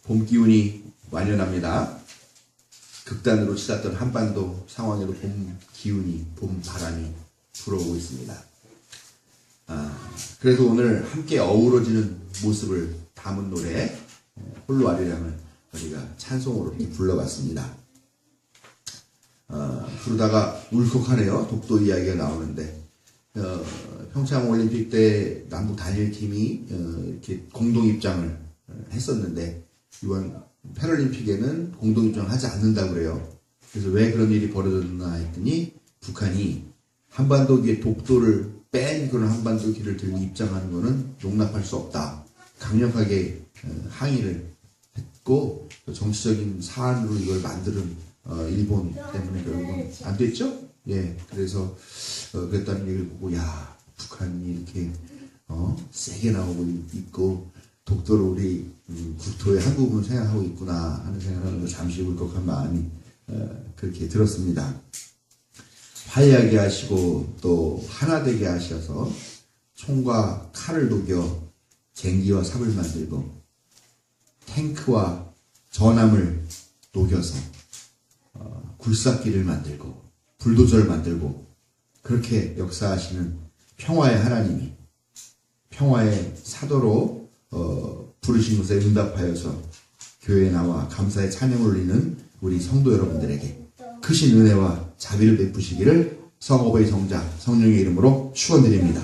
봄 기운이 완연합니다. 극단으로 치닫던 한반도 상황에도 봄 기운이, 봄 바람이 불어오고 있습니다. 그래서 오늘 함께 어우러지는 모습을 담은 노래 홀로 아리랑을 우리가 찬송으로 이렇게 불러봤습니다. 부르다가 울컥하네요. 독도 이야기가 나오는데 평창 올림픽 때 남북 단일팀이 이렇게 공동 입장을 했었는데 이번 패럴림픽에는 공동 입장을 하지 않는다고 그래요. 그래서 왜 그런 일이 벌어졌나 했더니 북한이 한반도기에 독도를 뺀 그런 한반도 길을 들고 입장하는 것은 용납할 수 없다. 강력하게 항의를 했고 정치적인 사안으로 이걸 만드는 일본 때문에 결국은 안 됐죠? 예, 그래서 그랬다는 얘기를 보고 야, 북한이 이렇게 세게 나오고 있고 독도를 우리 국토의 한 부분을 생각하고 있구나 하는 생각을 하면서 잠시 울컥한 마음이 그렇게 들었습니다. 화해하게 하시고 또 하나 되게 하셔서 총과 칼을 녹여 쟁기와 삽을 만들고 탱크와 전함을 녹여서 굴삭기를 만들고 불도저를 만들고 그렇게 역사하시는 평화의 하나님이 평화의 사도로 부르신 것에 응답하여서 교회에 나와 감사의 찬양을 올리는 우리 성도 여러분들에게 크신 은혜와 자비를 베푸시기를 성업의 성자 성령의 이름으로 축원드립니다.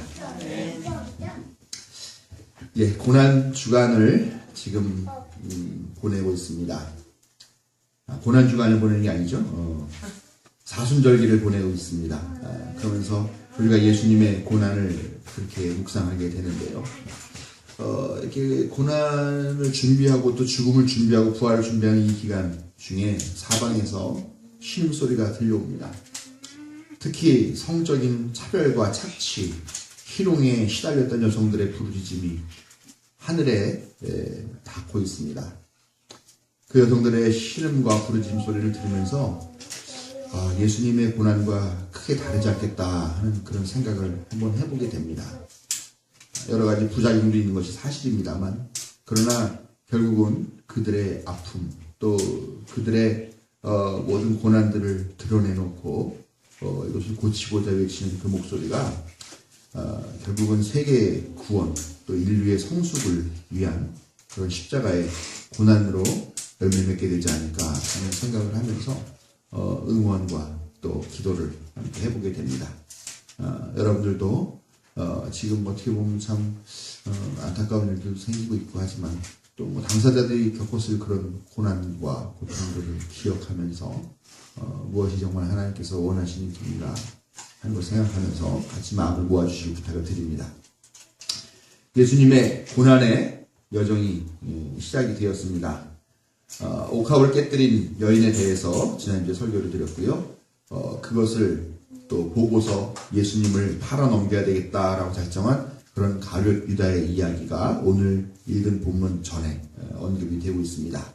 예, 고난 주간을 지금 보내고 있습니다. 고난 주간을 보내는 게 아니죠. 사순절기를 보내고 있습니다. 그러면서 우리가 예수님의 고난을 그렇게 묵상하게 되는데요. 이렇게 고난을 준비하고 또 죽음을 준비하고 부활을 준비하는 이 기간 중에 사방에서 신음소리가 들려옵니다. 특히 성적인 차별과 착취, 희롱에 시달렸던 여성들의 부르짖음이 하늘에 닿고 있습니다. 그 여성들의 신음과 부르짖음 소리를 들으면서 예수님의 고난과 크게 다르지 않겠다 하는 그런 생각을 한번 해보게 됩니다. 여러 가지 부작용도 있는 것이 사실입니다만 그러나 결국은 그들의 아픔 또 그들의 모든 고난들을 드러내놓고 이것을 고치고자 외치는 그 목소리가 결국은 세계의 구원 또 인류의 성숙을 위한 그런 십자가의 고난으로 열매 맺게 되지 않을까 하는 생각을 하면서 응원과 또 기도를 함께 해보게 됩니다. 여러분들도 지금 어떻게 보면 참 안타까운 일들도 생기고 있고 하지만 또 뭐 당사자들이 겪었을 그런 고난과 고통들을 기억하면서 무엇이 정말 하나님께서 원하시는 길인가 하는 걸 생각하면서 같이 마음을 모아주시기 부탁을 드립니다. 예수님의 고난의 여정이 시작이 되었습니다. 옥합을 깨뜨린 여인에 대해서 지난주에 설교를 드렸고요. 그것을 또 보고서 예수님을 팔아 넘겨야 되겠다라고 작정한 그런 가룟 유다의 이야기가 오늘 읽은 본문 전에 언급이 되고 있습니다.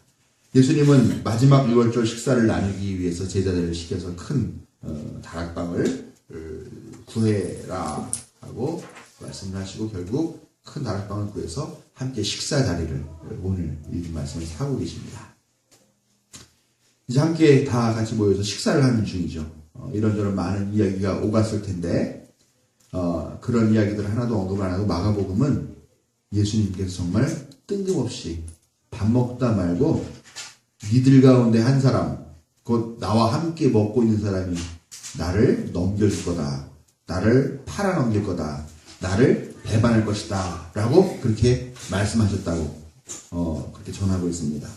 예수님은 마지막 유월절 식사를 나누기 위해서 제자들을 시켜서 큰 다락방을 구해라 하고 말씀을 하시고 결국 큰 다락방을 구해서 함께 식사 자리를 오늘 읽은 말씀을 하고 계십니다. 이제 함께 다 같이 모여서 식사를 하는 중이죠. 이런저런 많은 이야기가 오갔을 텐데 그런 이야기들 하나도 언급 안 하고 마가복음은 예수님께서 정말 뜬금없이 밥 먹다 말고 니들 가운데 한 사람 곧 나와 함께 먹고 있는 사람이 나를 넘겨줄 거다. 나를 팔아넘길 거다. 나를 배반할 것이다. 라고 그렇게 말씀하셨다고 그렇게 전하고 있습니다.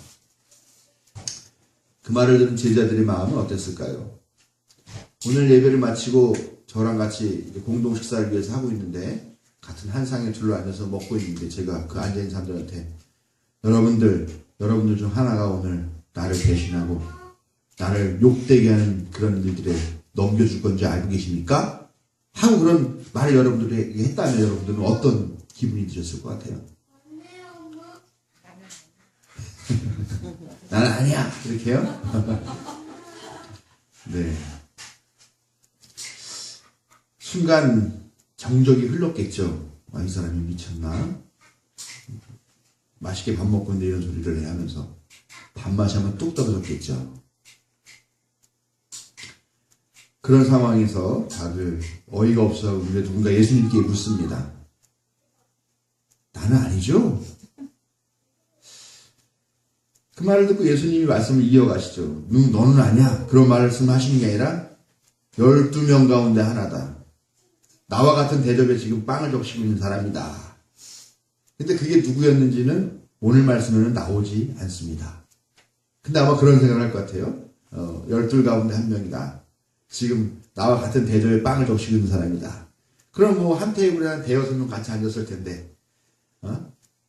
그 말을 들은 제자들의 마음은 어땠을까요? 오늘 예배를 마치고 저랑 같이 공동 식사를 위해서 하고 있는데 같은 한 상에 둘러 앉아서 먹고 있는데 제가 그 앉아있는 사람들한테 여러분들 중 하나가 오늘 나를 배신하고 나를 욕되게 하는 그런 일들에 넘겨줄 건지 알고 계십니까? 하고 그런 말을 여러분들에게 했다면 여러분들은 어떤 기분이 드셨을 것 같아요? 나는 아니야 이렇게요? 네. 순간 정적이 흘렀겠죠. 이 사람이 미쳤나? 맛있게 밥 먹고 있는데 이런 소리를 해 하면서 밥맛이 하면 뚝 떨어졌겠죠. 그런 상황에서 다들 어이가 없어 우리 누군가 예수님께 묻습니다. 나는 아니죠? 그 말을 듣고 예수님이 말씀을 이어가시죠. 너는 아니야. 그런 말씀을 하시는 게 아니라 12명 가운데 하나다. 나와 같은 대접에 지금 빵을 적시고 있는 사람이다. 근데 그게 누구였는지는 오늘 말씀에는 나오지 않습니다. 근데 아마 그런 생각을 할 것 같아요. 12 가운데 한 명이다. 지금 나와 같은 대접에 빵을 적시고 있는 사람이다. 그럼 뭐 한 테이블에 한 대여섯 명 같이 앉았을 텐데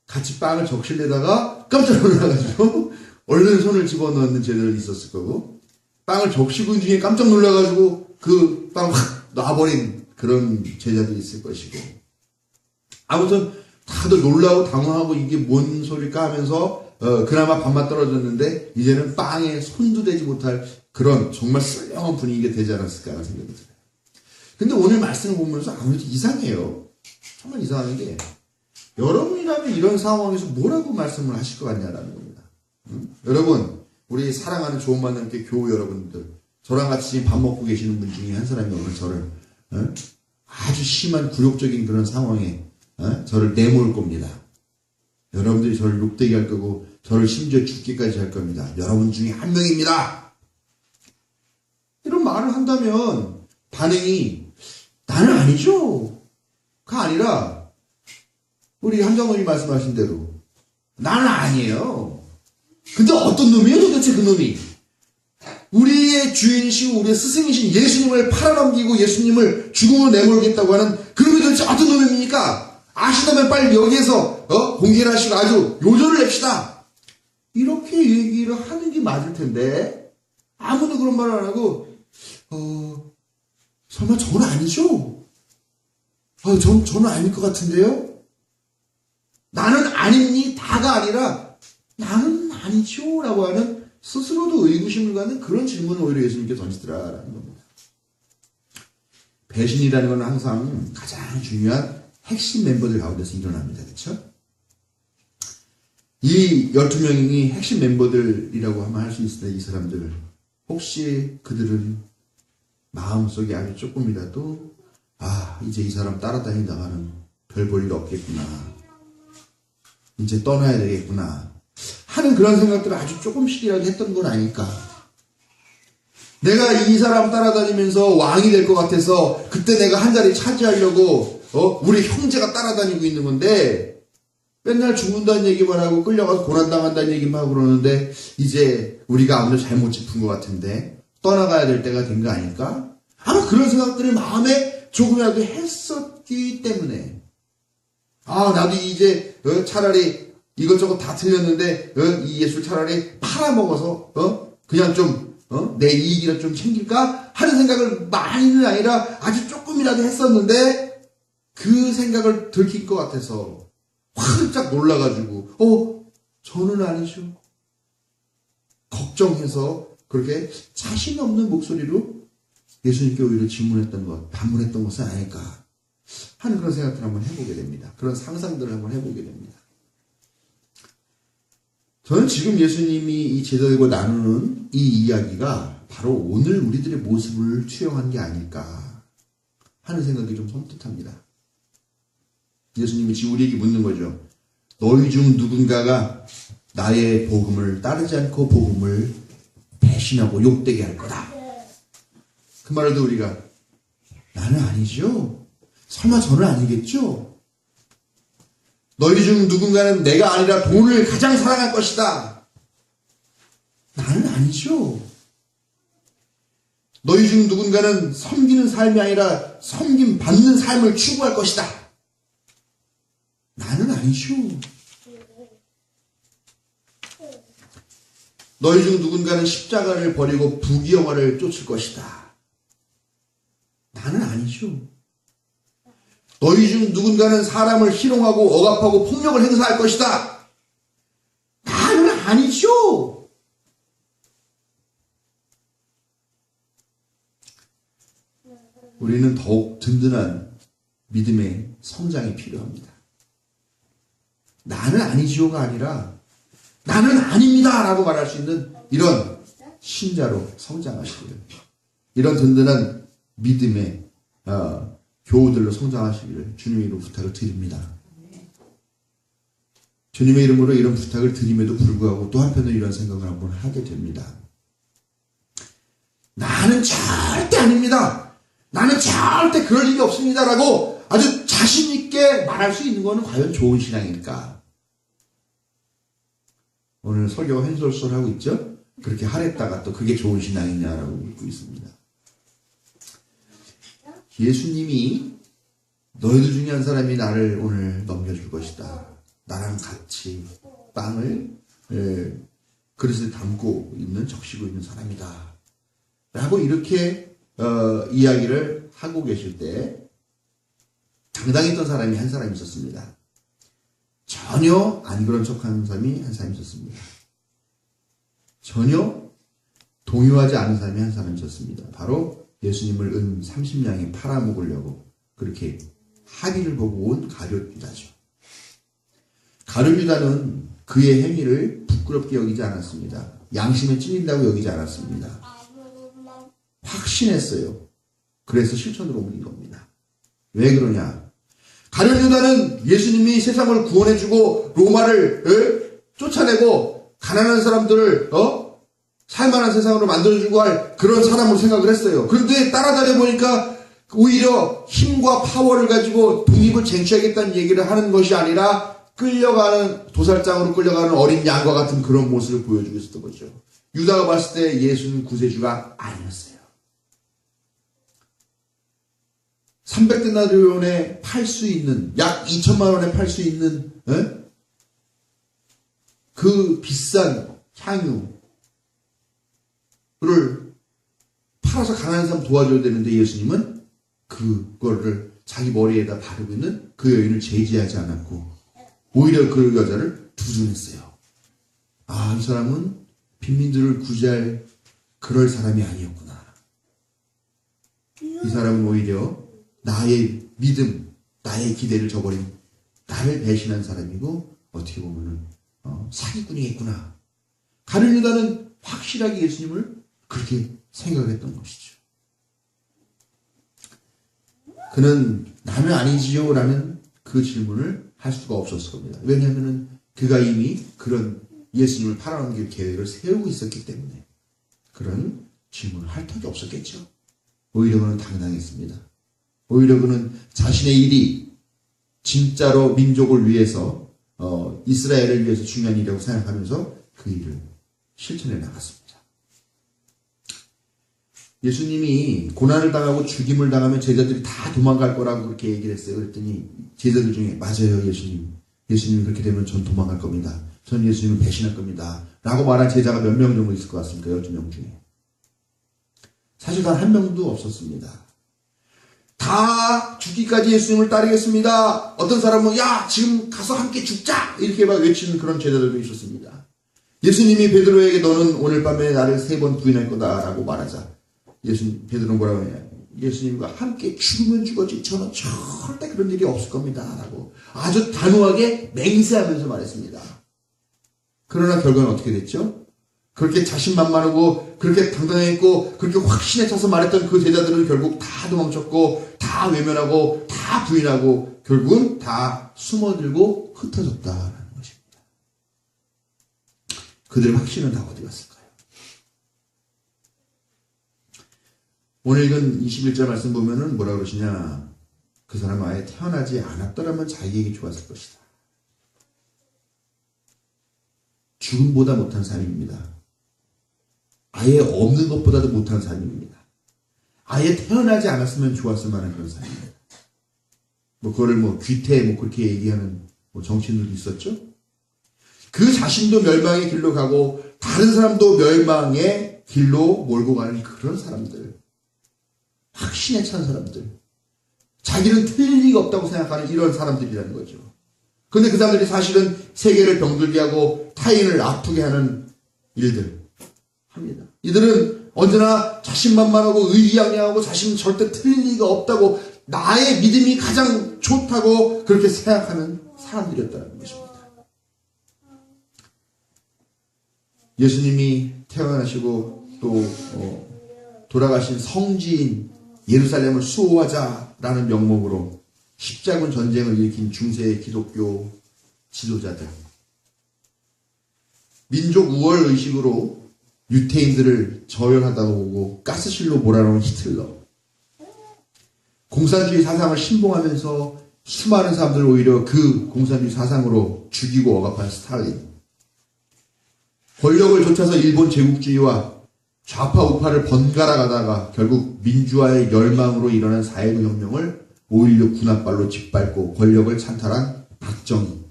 같이 빵을 적실려다가 깜짝 놀라가지고 얼른 손을 집어넣는 쟤들 있었을 거고 빵을 적시고 있는 중에 깜짝 놀라가지고 그 빵 확 놔버린 그런 제자도 있을 것이고 아무튼 다들 놀라고 당황하고 이게 뭔 소리일까 하면서 그나마 밥맛 떨어졌는데 이제는 빵에 손도 대지 못할 그런 정말 썰렁한 분위기가 되지 않았을까 하는 생각이 들어요. 근데 오늘 말씀을 보면서 아무래도 이상해요. 정말 이상한 게 여러분이라면 이런 상황에서 뭐라고 말씀을 하실 것 같냐라는 겁니다. 여러분, 우리 사랑하는 좋은 만남교회 교우 여러분들, 저랑 같이 밥 먹고 계시는 분 중에 한 사람이 오늘 저를 아주 심한 굴욕적인 그런 상황에 저를 내몰 겁니다. 여러분들이 저를 욕되게 할 거고 저를 심지어 죽기까지 할 겁니다. 여러분 중에 한 명입니다. 이런 말을 한다면 반응이 나는 아니죠. 가 아니라 우리 한정원이 말씀하신 대로 나는 아니에요. 근데 어떤 놈이에요 도대체 그 놈이? 우리의 주인이시고 우리의 스승이신 예수님을 팔아넘기고 예수님을 죽음으로 내몰겠다고 하는 그 놈이 도대체 어떤 놈입니까? 아시다면 빨리 여기에서 공개를 하시고 아주 요절을 냅시다. 이렇게 얘기를 하는 게 맞을 텐데 아무도 그런 말을 안 하고 설마 저는 아니죠? 저는 아닐 것 같은데요? 나는 아닙니 다가 아니라 나는 아니죠 라고 하는 스스로도 의구심을 갖는 그런 질문을 오히려 예수님께 던지더라라는 겁니다. 배신이라는 건 항상 가장 중요한 핵심 멤버들 가운데서 일어납니다. 그렇죠? 이 12명이 핵심 멤버들이라고 하면 할 수 있을 때 이 사람들 혹시 그들은 마음속에 아주 조금이라도 이제 이 사람 따라다니다가는 별 볼 일 없겠구나. 이제 떠나야 되겠구나. 하는 그런 생각들을 아주 조금씩이라도 했던 건 아닐까. 내가 이 사람 따라다니면서 왕이 될 것 같아서 그때 내가 한 자리 차지하려고 우리 형제가 따라다니고 있는 건데 맨날 죽는다는 얘기만 하고 끌려가서 고난당한다는 얘기만 하고 그러는데 이제 우리가 아무래도 잘못 짚은 것 같은데 떠나가야 될 때가 된 거 아닐까? 아마 그런 생각들을 마음에 조금이라도 했었기 때문에 나도 이제 차라리 이것저것 다 틀렸는데 이 예술 차라리 팔아먹어서 그냥 좀 내 이익이라도 좀 챙길까 하는 생각을 많이는 아니라 아주 조금이라도 했었는데 그 생각을 들킬 것 같아서 활짝 놀라가지고 저는 아니죠. 걱정해서 그렇게 자신 없는 목소리로 예수님께 오히려 질문했던 것, 반문했던 것은 아닐까 하는 그런 생각들을 한번 해보게 됩니다. 그런 상상들을 한번 해보게 됩니다. 저는 지금 예수님이 이 제자들과 나누는 이 이야기가 바로 오늘 우리들의 모습을 투영한 게 아닐까 하는 생각이 좀 섬뜩합니다. 예수님이 지금 우리에게 묻는 거죠. 너희 중 누군가가 나의 복음을 따르지 않고 복음을 배신하고 욕되게 할 거다. 그 말을 듣고 우리가 나는 아니죠. 설마 저는 아니겠죠. 너희 중 누군가는 내가 아니라 돈을 가장 사랑할 것이다. 나는 아니죠. 너희 중 누군가는 섬기는 삶이 아니라 섬김 받는 삶을 추구할 것이다. 나는 아니죠. 너희 중 누군가는 십자가를 버리고 부귀영화를 쫓을 것이다. 나는 아니죠. 너희 중 누군가는 사람을 희롱하고 억압하고 폭력을 행사할 것이다. 나는 아니죠. 우리는 더욱 든든한 믿음의 성장이 필요합니다. 나는 아니지요가 아니라 나는 아닙니다 라고 말할 수 있는 이런 신자로 성장하시기를, 이런 든든한 믿음의 교우들로 성장하시기를 주님의 이름으로 부탁을 드립니다. 주님의 이름으로 이런 부탁을 드림에도 불구하고 또 한편으로 이런 생각을 한번 하게 됩니다. 나는 절대 아닙니다. 나는 절대 그럴 일이 없습니다 라고 아주 자신 있게 말할 수 있는 것은 과연 좋은 신앙일까? 오늘 설교 횡설설 하고 있죠? 그렇게 하랬다가 또 그게 좋은 신앙이냐라고 묻고 있습니다. 예수님이 너희들 중에 한 사람이 나를 오늘 넘겨줄 것이다. 나랑 같이 빵을 그릇에 담고 있는, 적시고 있는 사람이다 라고 이렇게 이야기를 하고 계실 때 당당했던 사람이 한 사람이 있었습니다. 전혀 안 그런 척하는 사람이 한 사람이 있었습니다. 전혀 동요하지 않은 사람이 한 사람이 있었습니다. 바로 예수님을 은 30냥에 팔아먹으려고 그렇게 합의를 보고 온 가룟유다죠. 가룟유다는 그의 행위를 부끄럽게 여기지 않았습니다. 양심에 찔린다고 여기지 않았습니다. 확신했어요. 그래서 실천으로 옮긴 겁니다. 왜 그러냐? 가룟유다는 예수님이 세상을 구원해주고 로마를 쫓아내고 가난한 사람들을 살만한 세상으로 만들어주고 할 그런 사람으로 생각을 했어요. 그런데 따라다녀 보니까 오히려 힘과 파워를 가지고 독립을 쟁취하겠다는 얘기를 하는 것이 아니라 끌려가는, 도살장으로 끌려가는 어린 양과 같은 그런 모습을 보여주고 있었던 거죠. 유다가 봤을 때 예수는 구세주가 아니었어요. 300데나리온에 팔 수 있는, 약 2천만 원에 팔 수 있는 그 비싼 향유를 팔아서 가난한 사람 도와줘야 되는데 예수님은 그거를 자기 머리에다 바르고 있는 그 여인을 제지하지 않았고 오히려 그 여자를 두둔했어요. 아, 이 사람은 빈민들을 구제할 그럴 사람이 아니었구나. 이 사람은 오히려 나의 믿음, 나의 기대를 저버린, 나를 배신한 사람이고 어떻게 보면은 사기꾼이겠구나. 가룟유다는 확실하게 예수님을 그렇게 생각했던 것이죠. 그는 나는 아니지요 라는 그 질문을 할 수가 없었을 겁니다. 왜냐하면 그가 이미 그런 예수님을 팔아넘길 계획을 세우고 있었기 때문에 그런 질문을 할 턱이 없었겠죠. 오히려 그는 당당했습니다. 오히려 그는 자신의 일이 진짜로 민족을 위해서 이스라엘을 위해서 중요한 일이라고 생각하면서 그 일을 실천해 나갔습니다. 예수님이 고난을 당하고 죽임을 당하면 제자들이 다 도망갈 거라고 그렇게 얘기를 했어요. 그랬더니 제자들 중에 맞아요 예수님. 예수님이 그렇게 되면 전 도망갈 겁니다. 전 예수님을 배신할 겁니다. 라고 말한 제자가 몇 명 정도 있을 것 같습니까? 12명 중에. 사실 단 한 명도 없었습니다. 다 죽기까지 예수님을 따르겠습니다. 어떤 사람은 야 지금 가서 함께 죽자 이렇게 막 외치는 그런 제자들도 있었습니다. 예수님이 베드로에게 너는 오늘 밤에 나를 3번 부인할 거다라고 말하자 베드로는 뭐라고 하냐, 예수님과 함께 죽으면 죽었지 저는 절대 그런 일이 없을 겁니다 라고 아주 단호하게 맹세하면서 말했습니다. 그러나 결과는 어떻게 됐죠? 그렇게 자신만만하고 그렇게 당당했고 그렇게 확신에 차서 말했던 그 제자들은 결국 다 도망쳤고 다 외면하고 다 부인하고 결국은 다 숨어들고 흩어졌다라는 것입니다. 그들의 확신은 다 어디 갔을까요? 오늘 읽은 21절 말씀 보면은 뭐라 그러시냐, 그 사람은 아예 태어나지 않았더라면 자기에게 좋았을 것이다. 죽음보다 못한 삶입니다. 아예 없는 것보다도 못한 삶입니다. 아예 태어나지 않았으면 좋았을 만한 그런 삶입니다. 그거를 귀태 그렇게 얘기하는 정치인들도 있었죠. 그 자신도 멸망의 길로 가고 다른 사람도 멸망의 길로 몰고 가는 그런 사람들, 확신에 찬 사람들, 자기는 틀릴 리가 없다고 생각하는 이런 사람들이라는 거죠. 그런데 그 사람들이 사실은 세계를 병들게 하고 타인을 아프게 하는 일들 합니다. 이들은 언제나 자신만만하고 의기양양하고 자신은 절대 틀릴 리가 없다고, 나의 믿음이 가장 좋다고 그렇게 생각하는 사람들이었다는 것입니다. 예수님이 태어나시고 또 돌아가신 성지인 예루살렘을 수호하자라는 명목으로 십자군 전쟁을 일으킨 중세 기독교 지도자들, 민족 우월 의식으로 유태인들을 저열하다고 보고 가스실로 몰아넣은 히틀러, 공산주의 사상을 신봉하면서 수많은 사람들을 오히려 그 공산주의 사상으로 죽이고 억압한 스탈린, 권력을 좇아서 일본 제국주의와 좌파 우파를 번갈아 가다가 결국 민주화의 열망으로 일어난 4.19 혁명을 5.16 군합발로 짓밟고 권력을 찬탈한 박정희,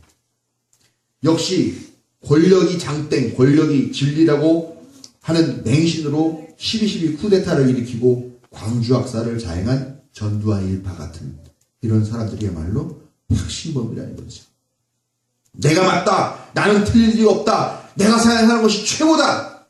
역시 권력이 장땡, 권력이 진리라고 하는 맹신으로 12.12 쿠데타를 일으키고 광주 학살을 자행한 전두환 일파 같은 이런 사람들이야말로 확신범이라는 거죠. 내가 맞다. 나는 틀릴 리가 없다. 내가 생각하는 것이 최고다.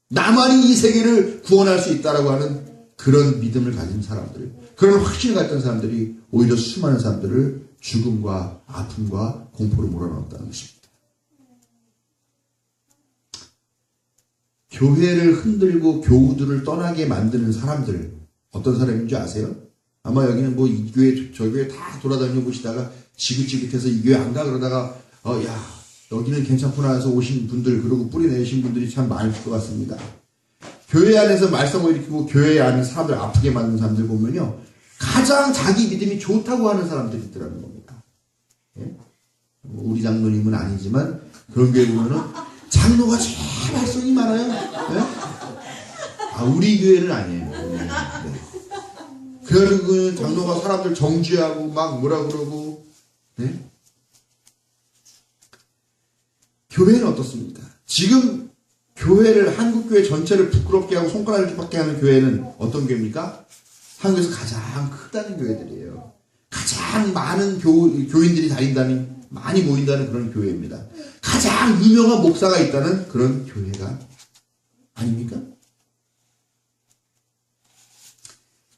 나만이 이 세계를 구원할 수 있다라고 하는 그런 믿음을 가진 사람들, 그런 확신을 갖던 사람들이 오히려 수많은 사람들을 죽음과 아픔과 공포로 몰아넣었다는 것입니다. 교회를 흔들고 교우들을 떠나게 만드는 사람들, 어떤 사람인 줄 아세요? 아마 여기는 뭐 이 교회 저 교회 다 돌아다녀 보시다가 지긋지긋해서 이 교회 안 가 그러다가 야 여기는 괜찮구나 해서 오신 분들, 그리고 뿌리 내신 분들이 참 많을 것 같습니다. 교회 안에서 말썽을 일으키고 교회 안에 사람들 아프게 만드는 사람들 보면요, 가장 자기 믿음이 좋다고 하는 사람들이 있더라는 겁니다. 예? 우리 장로님은 아니지만 그런 교회 보면은 장로가 제일 말썽이 많아요. 예? 우리 교회는 아니에요. 네. 그래가지고 장로가 사람들 정죄하고 막 뭐라 그러고. 네? 교회는 어떻습니까? 지금 교회를, 한국교회 전체를 부끄럽게 하고 손가락을 밖에 하는 교회는 어떤 교회입니까? 한국에서 가장 크다는 교회들이에요. 가장 많은 교인들이 다닌다는, 많이 모인다는 그런 교회입니다. 가장 유명한 목사가 있다는 그런 교회가 아닙니까?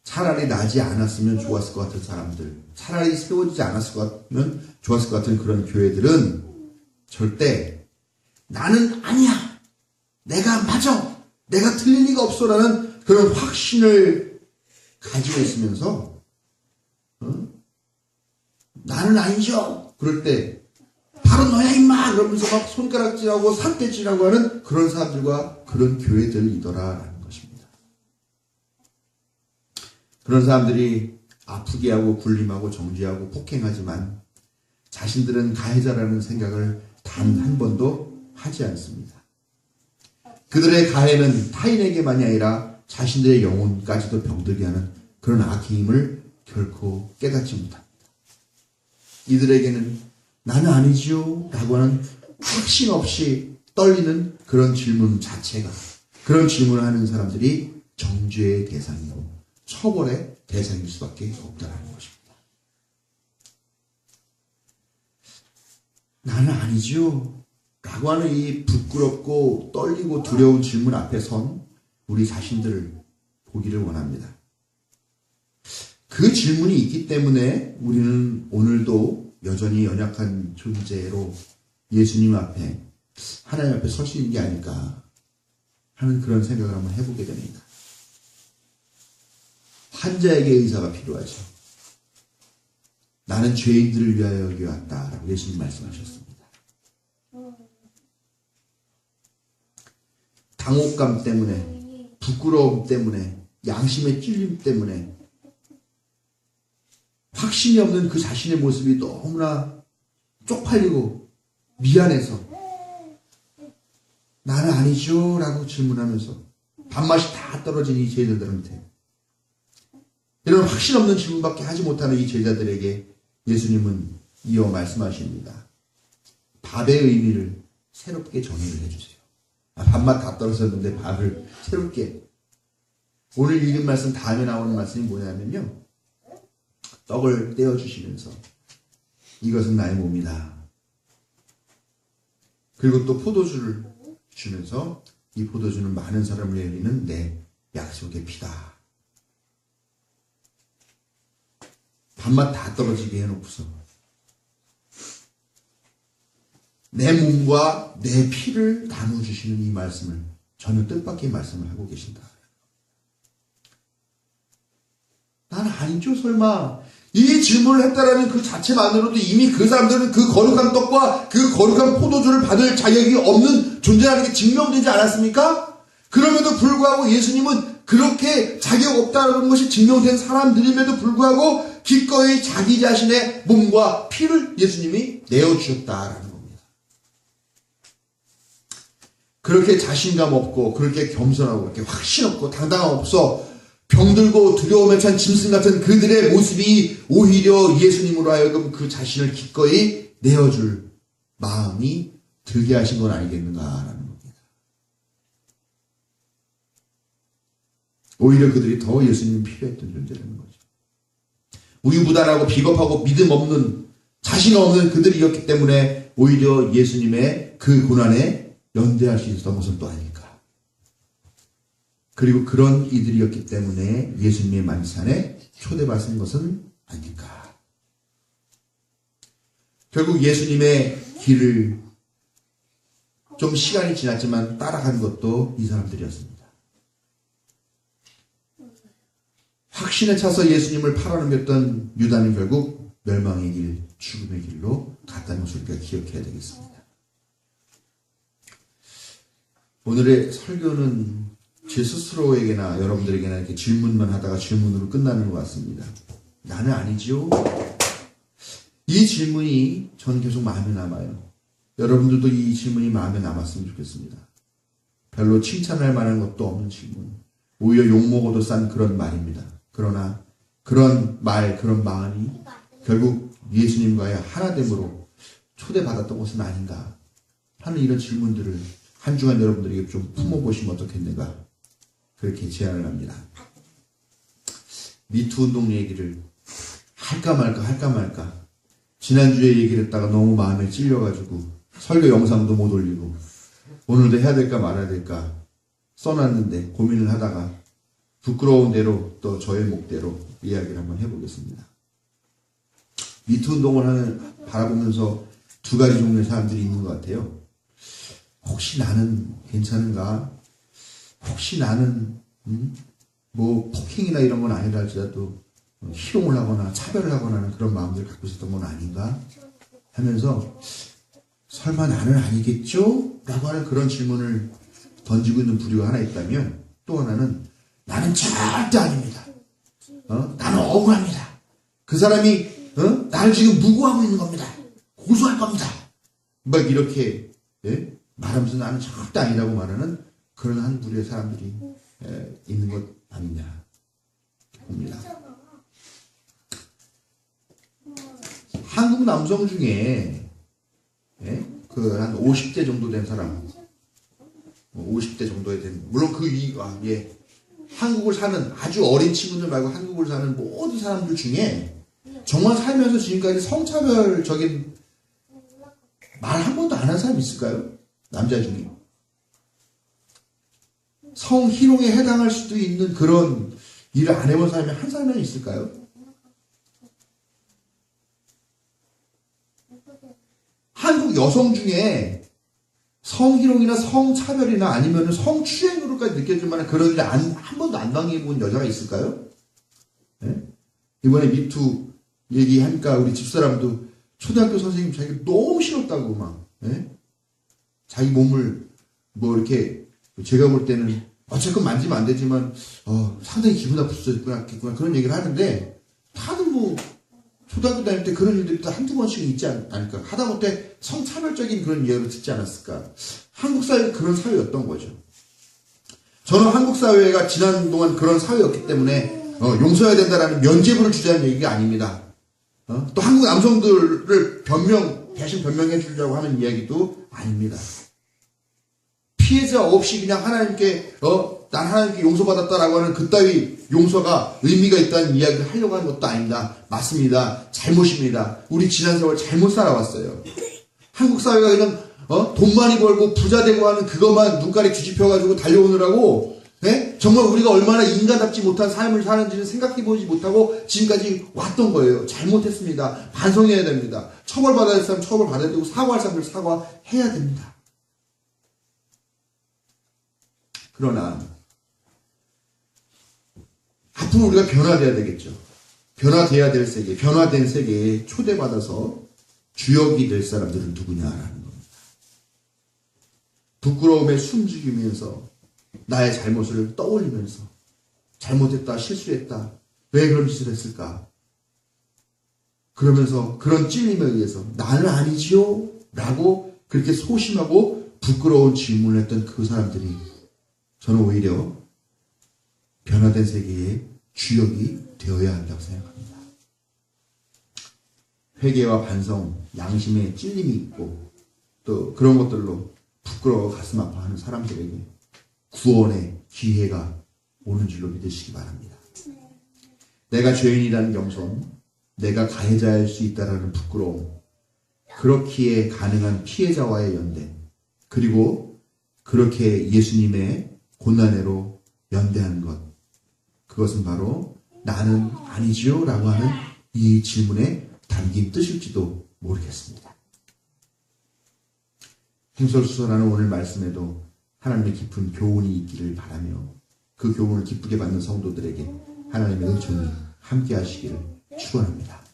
차라리 나지 않았으면 좋았을 것 같은 사람들, 차라리 세워지지 않았으면 좋았을 것 같은 그런 교회들은 절대 나는 아니야, 내가 맞아, 내가 틀릴 리가 없어라는 그런 확신을 가지고 있으면서 나는 아니죠. 그럴 때 바로 너야 임마 그러면서 막 손가락질하고 산대질하고 하는 그런 사람들과 그런 교회들이더라라는 것입니다. 그런 사람들이 아프게 하고 굴림하고 정죄하고 폭행하지만 자신들은 가해자라는 생각을 단 한 번도 하지 않습니다. 그들의 가해는 타인에게만이 아니라 자신들의 영혼까지도 병들게 하는 그런 악의 힘을 결코 깨닫지 못합니다. 이들에게는 나는 아니지요 라고 하는 확신 없이 떨리는 그런 질문 자체가, 그런 질문을 하는 사람들이 정죄의 대상이고 처벌의 대상일 수밖에 없다는 것입니다. 나는 아니지요 라고 하는 이 부끄럽고 떨리고 두려운 질문 앞에 선 우리 자신들을 보기를 원합니다. 그 질문이 있기 때문에 우리는 오늘도 여전히 연약한 존재로 예수님 앞에, 하나님 앞에 설 수 있는 게 아닐까 하는 그런 생각을 한번 해보게 됩니다. 환자에게 의사가 필요하죠. 나는 죄인들을 위하여 여기 왔다라고 예수님 말씀하셨습니다. 당혹감 때문에, 부끄러움 때문에, 양심의 찔림 때문에 확신이 없는 그 자신의 모습이 너무나 쪽팔리고 미안해서 나는 아니죠 라고 질문하면서 밥맛이 다 떨어진 이 제자들한테 이런 확신 없는 질문밖에 하지 못하는 이 제자들에게 예수님은 이어 말씀하십니다. 밥의 의미를 새롭게 정의를 해주세요. 밥맛 다 떨어졌는데 밥을 새롭게. 오늘 읽은 말씀 다음에 나오는 말씀이 뭐냐면요, 떡을 떼어주시면서 이것은 나의 몸이다. 그리고 또 포도주를 주면서 이 포도주는 많은 사람을 위하는 내 약속의 피다. 밥맛 다 떨어지게 해놓고서 내 몸과 내 피를 나눠주시는 이 말씀을 전혀 뜻밖의 말씀을 하고 계신다. 난 아니죠 설마. 이 질문을 했다라는 그 자체만으로도 이미 그 사람들은 그 거룩한 떡과 그 거룩한 포도주를 받을 자격이 없는 존재라는 게 증명되지 않았습니까? 그럼에도 불구하고 예수님은 그렇게 자격 없다는 것이 증명된 사람들임에도 불구하고 기꺼이 자기 자신의 몸과 피를 예수님이 내어주셨다라는 겁니다. 그렇게 자신감 없고 그렇게 겸손하고 그렇게 확신 없고 당당함 없어 병들고 두려움에 찬 짐승 같은 그들의 모습이 오히려 예수님으로 하여금 그 자신을 기꺼이 내어줄 마음이 들게 하신 건 아니겠는가라는 겁니다. 오히려 그들이 더 예수님이 필요했던 존재라는 거죠. 우유부단하고 비겁하고 믿음 없는 자신 없는 그들이었기 때문에 오히려 예수님의 그 고난에 연대할 수 있었던 것은 또 아닐까. 그리고 그런 이들이었기 때문에 예수님의 만찬에 초대받은 것은 아닐까. 결국 예수님의 길을 좀 시간이 지났지만 따라간 것도 이 사람들이었습니다. 확신에 차서 예수님을 팔아넘겼던 유다는 결국 멸망의 길, 죽음의 길로 갔다는 것을 우리가 기억해야 되겠습니다. 오늘의 설교는 제 스스로에게나 여러분들에게나 이렇게 질문만 하다가 질문으로 끝나는 것 같습니다. 나는 아니지요? 이 질문이 저는 계속 마음에 남아요. 여러분들도 이 질문이 마음에 남았으면 좋겠습니다. 별로 칭찬할 만한 것도 없는 질문. 오히려 욕먹어도 싼 그런 말입니다. 그러나 그런 말, 그런 마음이 결국 예수님과의 하나됨으로 초대받았던 것은 아닌가 하는 이런 질문들을 한 주간 여러분들에게 좀 품어보시면 어떻겠는가 그렇게 제안을 합니다. 미투 운동 얘기를 할까 말까 지난주에 얘기를 했다가 너무 마음에 찔려가지고 설교 영상도 못 올리고 오늘도 해야 될까 말아야 될까 써놨는데 고민을 하다가 부끄러운 대로 또 저의 목대로 이야기를 한번 해보겠습니다. 미투 운동을 바라보면서 두 가지 종류의 사람들이 있는 것 같아요. 혹시 나는 괜찮은가? 혹시 나는 뭐 폭행이나 이런 건 아니라 할지라도 희롱을 하거나 차별을 하거나 하는 그런 마음들을 갖고 있었던 건 아닌가? 하면서 설마 나는 아니겠죠? 라고 하는 그런 질문을 던지고 있는 부류가 하나 있다면 또 하나는 나는 절대 아닙니다. 나는 억울합니다. 그 사람이 나를 지금 무고하고 있는 겁니다. 고소할 겁니다. 막 이렇게 말하면서 나는 절대 아니라고 말하는 그런 한 부류의 사람들이 있는 것 아니냐 봅니다. 한국 남성 중에 그 한 50대 정도 된 사람, 50대 정도에 된 물론 한국을 사는 아주 어린 친구들 말고 한국을 사는 모든 사람들 중에 정말 살면서 지금까지 성차별적인 말 한 번도 안 한 사람이 있을까요? 남자 중에. 성희롱에 해당할 수도 있는 그런 일을 안 해본 사람이 한 사람이나 있을까요? 한국 여성 중에 성희롱이나 성차별이나 아니면 성추행으로까지 느껴질 만한 그런 일을 한 번도 안 당해본 여자가 있을까요? 이번에 미투 얘기하니까 우리 집사람도 초등학교 선생님 자기가 너무 싫었다고 막 자기 몸을 뭐 이렇게 제가 볼 때는 어쨌건 만지면 안 되지만 상당히 기분 나쁠 수 있구나 그런 얘기를 하는데 다들 뭐 초등학교 다닐 때 그런 일들이 또 한두 번씩은 있지 않을까 하다못해 성차별적인 그런 이야기를 듣지 않았을까. 한국 사회가 그런 사회였던 거죠. 저는 한국 사회가 지난 동안 그런 사회였기 때문에 용서해야 된다라는 면죄부를 주자는 얘기가 아닙니다. 또 한국 남성들을 대신 변명해 주려고 하는 이야기도 아닙니다. 피해자 없이 그냥 하나님께 난 하나님께 용서받았다라고 하는 그따위 용서가 의미가 있다는 이야기를 하려고 하는 것도 아닙니다. 맞습니다. 잘못입니다. 우리 지난 세월 잘못 살아왔어요. 한국 사회가 그냥 돈 많이 벌고 부자 되고 하는 그것만 눈가리 뒤집혀가지고 달려오느라고 네? 정말 우리가 얼마나 인간답지 못한 삶을 사는지는 생각해보지 못하고 지금까지 왔던 거예요. 잘못했습니다. 반성해야 됩니다. 처벌받아야 할 사람 처벌받아야 되고 사과할 사람들 사과해야 됩니다. 그러나 앞으로 우리가 변화돼야 되겠죠. 변화돼야 될 세계, 변화된 세계에 초대받아서 주역이 될 사람들은 누구냐라는 겁니다. 부끄러움에 숨죽이면서 나의 잘못을 떠올리면서 잘못했다, 실수했다, 왜 그런 짓을 했을까? 그러면서 그런 찔림에 의해서 나는 아니지요? 라고 그렇게 소심하고 부끄러운 질문을 했던 그 사람들이 저는 오히려 변화된 세계의 주역이 되어야 한다고 생각합니다. 회개와 반성, 양심에 찔림이 있고 또 그런 것들로 부끄러워 가슴 아파하는 사람들에게 구원의 기회가 오는 줄로 믿으시기 바랍니다. 내가 죄인이라는 겸손, 내가 가해자일 수 있다는 부끄러움, 그렇기에 가능한 피해자와의 연대, 그리고 그렇게 예수님의 고난회로 연대하는 것, 그것은 바로 나는 아니지요? 라고 하는 이 질문에 담긴 뜻일지도 모르겠습니다. 행설수설하는 오늘 말씀에도 하나님의 깊은 교훈이 있기를 바라며 그 교훈을 기쁘게 받는 성도들에게 하나님의 은총이 함께 하시기를 축원합니다.